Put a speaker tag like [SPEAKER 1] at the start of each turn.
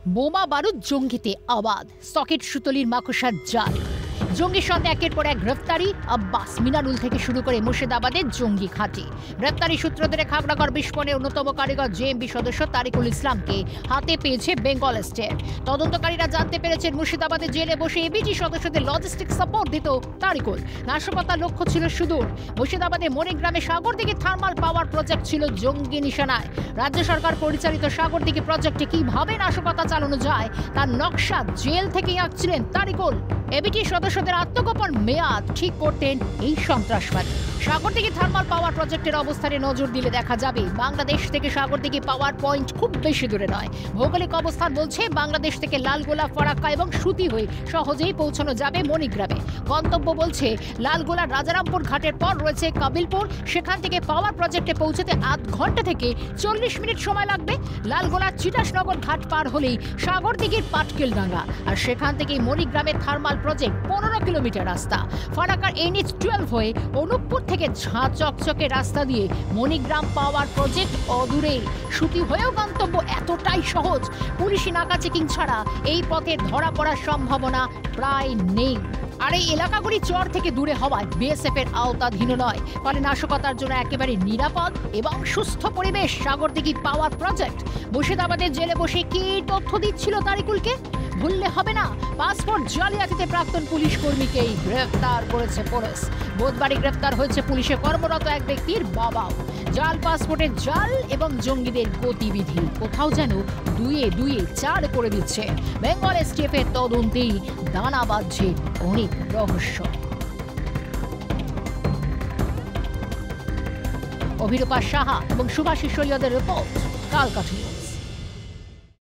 [SPEAKER 1] বোমা বারুদ জঙ্গিতে আবাদ, সকেট সুতলির মাকড়সার জাল। জঙ্গির সঙ্গে একের পর এক গ্রেফতারি। আব্বাস মিনারুল থেকে শুরু করে মুর্শিদাবাদের জঙ্গি ঘাঁটি। গ্রেফতারি সূত্র ধরে খাগড়াগড় বিস্ফোরণের অন্যতম কারিগর জেএমবি সদস্য তারিকুল ইসলামকে হাতে পেয়েছে বেঙ্গল স্টেট। তদন্তকারীরা জানতে পেরেছেন মুর্শিদাবাদের জেলে বসে এবিজি সদস্যদের লজিস্টিক সাপোর্ট দিত তারিকুল। নাশকতার লক্ষ্য ছিল সুদূর। মুর্শিদাবাদের মণিগ্রামে সাগরদিঘি থার্মাল পাওয়ার প্রজেক্ট ছিল জঙ্গি নিশানায়। রাজ্য সরকার পরিচালিত সাগরদিঘি প্রজেক্টে কিভাবে নাশকতা চালানো যায় তার নকশা জেল থেকেই আঁকছিলেন তারিকুল। এবিটি সদস্যদের আত্মগোপন মেয়াদ ঠিক করতেন এই সন্ত্রাসবাদী। সাগরদিঘি থার্মাল পাওয়ার প্রজেক্টের অবস্থানে নজর দিলে দেখা যাবে বাংলাদেশ থেকে সাগরদিঘি পাওয়ার পয়েন্ট খুব বেশি দূরে নয়। ভৌগোলিক অবস্থান বলছে বাংলাদেশ থেকে লালগোলা, ফারাক্কা এবং সুতি হয়ে সহজেই পৌঁছানো যাবে মণিগ্রামে। গন্তব্য বলছে লালগোলা রাজারামপুর ঘাটের পর রয়েছে কাবিলপুর। সেখান থেকে পাওয়ার প্রজেক্টে পৌঁছতে আধ ঘন্টা থেকে 40 মিনিট সময় লাগবে। লালগোলা চিটাসনগর ঘাট পার হলেই সাগরদিঘির পাটকেলডাঙ্গা, আর সেখান থেকে মণিগ্রামের থার্মাল প্রজেক্ট 15 কিলোমিটার রাস্তা। ফারাক্কার NH 12 হয়ে অনুপপুর থেকে ঝাঁ চকচকে রাস্তা দিয়ে মণিগ্রাম পাওয়ার প্রজেক্ট অদূরে। সুতি হয়েও গন্তব্য এতটাই সহজ, পুলিশি নাকা চেকিং ছাড়া এই পথে ধরা পড়ার সম্ভাবনা প্রায় নেই। আর এই এলাকাগুলি চর থেকে দূরে হওয়ায় বিএসএফ এর আওতাধীন নয়, ফলে নাশকতার জন্য একেবারে নিরাপদ এবং সুস্থ পরিবেশ সাগরদিঘি পাওয়ার প্রজেক্ট। মুর্শিদাবাদের জেলে বসে কি তথ্য দিচ্ছিল তারিকুলকে? ভুললে হবে না, পাসপোর্ট জালিয়াতিতে প্রাক্তন পুলিশ কর্মীকেই গ্রেফতার করেছে পুলিশ। বুধবারই গ্রেফতার হয়েছে পুলিশে কর্মরত এক ব্যক্তির বাবাও। জাল পাসপোর্টের জাল এবং জঙ্গিদের গতিবিধি কোথাও যেন দুয়ে দুয়ে চার করে দিচ্ছে। বেঙ্গল এসটিএফ এর তদন্তেই দানা বাঁধছে অনেক রহস্য। অভিরূপা সাহা এবং সুভাষিস সৈয়দের রিপোর্ট, কালকাঠি।